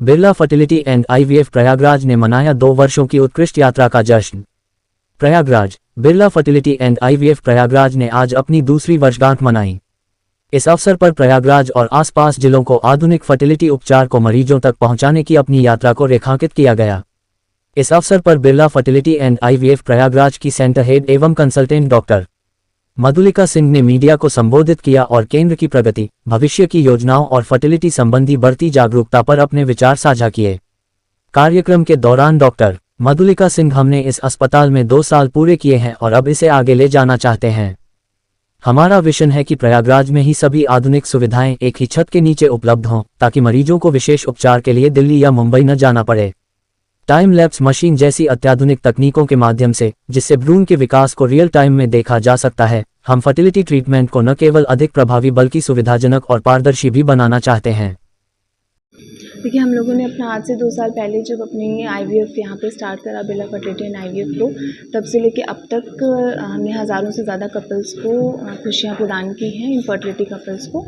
Birla fertility and IVF Prayagraj ने मनाया 2 वर्षों की उत्कृष्ट यात्रा का जश्न। Prayagraj. Birla fertility and IVF Prayagraj ने आज अपनी दूसरी वर्षगांठ मनाई। इस अवसर पर प्रयागराज और आसपास जिलों को आधुनिक फर्टिलिटी उपचार को मरीजों तक पहुंचाने की अपनी यात्रा को रेखांकित किया गया। इस अवसर पर Birla fertility and IVF Prayagraj की सेंटर हेड एवं कंसल्टेंट डॉक्टर मधुलिका सिंह ने मीडिया को संबोधित किया और केंद्र की प्रगति, भविष्य की योजनाओं और फर्टिलिटी संबंधी बढ़ती जागरूकता पर अपने विचार साझा किए। कार्यक्रम के दौरान डॉक्टर मधुलिका सिंह, हमने इस अस्पताल में 2 साल पूरे किए हैं और अब इसे आगे ले जाना चाहते हैं। हमारा विजन है कि प्रयागराज में ही सभी आधुनिक सुविधाएं एक ही छत के नीचे उपलब्ध हों, ताकि मरीजों को विशेष उपचार के लिए दिल्ली या मुंबई न जाना पड़े। टाइम लैप्स मशीन जैसी अत्याधुनिक तकनीकों के माध्यम से, जिससे भ्रूण के विकास को रियल टाइम में देखा जा सकता है, हम फर्टिलिटी ट्रीटमेंट को न केवल अधिक प्रभावी बल्कि सुविधाजनक और पारदर्शी भी बनाना चाहते हैं। देखिए, हम लोगों ने अपना आज से 2 साल पहले जब अपनी आईवीएफ यहाँ पे स्टार्ट करा, बिरला फर्टिलिटी एंड आईवीएफ को, तब से लेके अब तक हमने हज़ारों से ज़्यादा कपल्स को खुशियाँ प्रदान की हैं, इनफर्टिलिटी कपल्स को।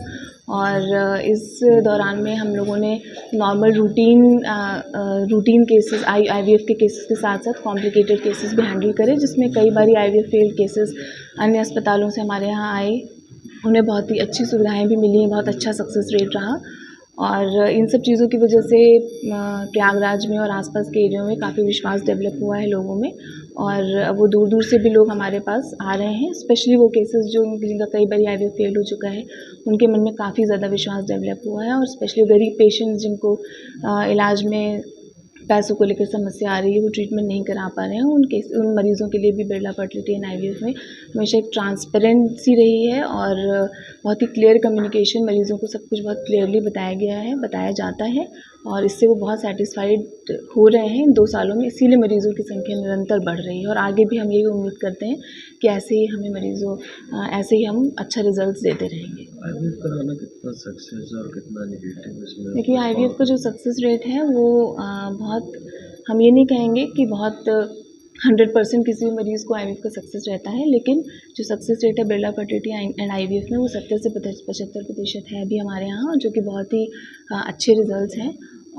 और इस दौरान में हम लोगों ने नॉर्मल रूटीन केसेस, आईवीएफ के केसेस के साथ साथ कॉम्प्लिकेटेड केसेस भी हैंडल करे, जिसमें कई बार आईवीएफ फेल्ड केसेस अन्य अस्पतालों से हमारे यहाँ आए। उन्हें बहुत ही अच्छी सुविधाएँ भी मिली, बहुत अच्छा सक्सेस रेट रहा। और इन सब चीज़ों की वजह से प्रयागराज में और आसपास के एरिया में काफ़ी विश्वास डेवलप हुआ है लोगों में, और वो दूर दूर से भी लोग हमारे पास आ रहे हैं। स्पेशली वो केसेस जो जिनका कई बार आईवीएफ फेल हो चुका है, उनके मन में काफ़ी ज़्यादा विश्वास डेवलप हुआ है। और स्पेशली गरीब पेशेंट्स जिनको इलाज में पैसों को लेकर समस्या आ रही है, वो ट्रीटमेंट नहीं करा पा रहे हैं, उन मरीज़ों के लिए भी बिरला फर्टिलिटी एंड आईवीएफ में हमेशा एक ट्रांसपेरेंसी रही है और बहुत ही क्लियर कम्युनिकेशन, मरीज़ों को सब कुछ बहुत क्लियरली बताया गया है, बताया जाता है, और इससे वो बहुत सेटिस्फाइड हो रहे हैं इन 2 सालों में। इसीलिए मरीज़ों की संख्या निरंतर बढ़ रही है और आगे भी हम यही उम्मीद करते हैं कि ऐसे ही हमें ऐसे ही हम अच्छा रिजल्ट देते रहेंगे। आईवीएफ कराना कितना सक्सेस और कितना नेगेटिव इसमें? देखिए, आईवीएफ का जो सक्सेस रेट है वो बहुत, हम ये नहीं कहेंगे कि बहुत 100% किसी भी मरीज़ को आईवीएफ का सक्सेस रहता है, लेकिन जो सक्सेस रेट है बिरला फर्टिलिटी एंड आईवीएफ में, वो 70 से 75% है अभी हमारे यहाँ, जो कि बहुत ही अच्छे रिजल्ट्स हैं।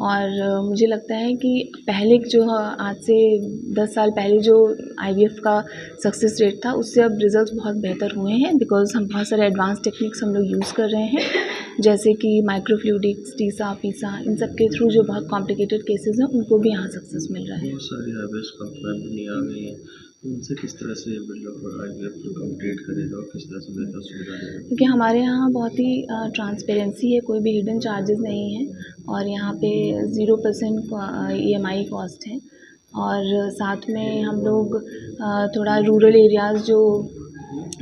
और मुझे लगता है कि पहले जो आज से 10 साल पहले जो आईवीएफ का सक्सेस रेट था, उससे अब रिजल्ट्स बहुत बेहतर हुए हैं, बिकॉज हम बहुत सारे एडवांस टेक्निक्स हम लोग यूज़ कर रहे हैं, जैसे कि माइक्रोफ्लूइडिक्स, टीसा, पीसा, इन सब के थ्रू जो बहुत कॉम्प्लिकेटेड केसेस हैं, उनको भी यहाँ सक्सेस मिल रहा है। बहुत सारी आईवीएफ कंपनी आ गई हैं, उनसे किस तरह से बिरला और आईवीएफ को कम्पीट करेगा और किस तरह से बेहतर सुविधा देगा? क्योंकि हमारे यहाँ बहुत ही ट्रांसपेरेंसी है, कोई भी हिडन चार्जेस नहीं है, और यहाँ पे 0% EMI कॉस्ट है। और साथ में हम लोग थोड़ा रूरल एरियाज़ जो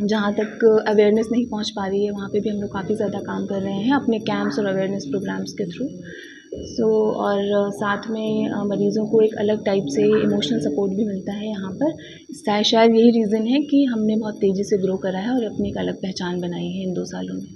जहाँ तक अवेयरनेस नहीं पहुँच पा रही है, वहाँ पे भी हम लोग काफ़ी ज़्यादा काम कर रहे हैं अपने कैंप्स और अवेयरनेस प्रोग्राम्स के थ्रू। और साथ में मरीज़ों को एक अलग टाइप से इमोशनल सपोर्ट भी मिलता है यहाँ पर। शायद यही रीज़न है कि हमने बहुत तेज़ी से ग्रो करा है और अपनी एक अलग पहचान बनाई है इन 2 सालों में।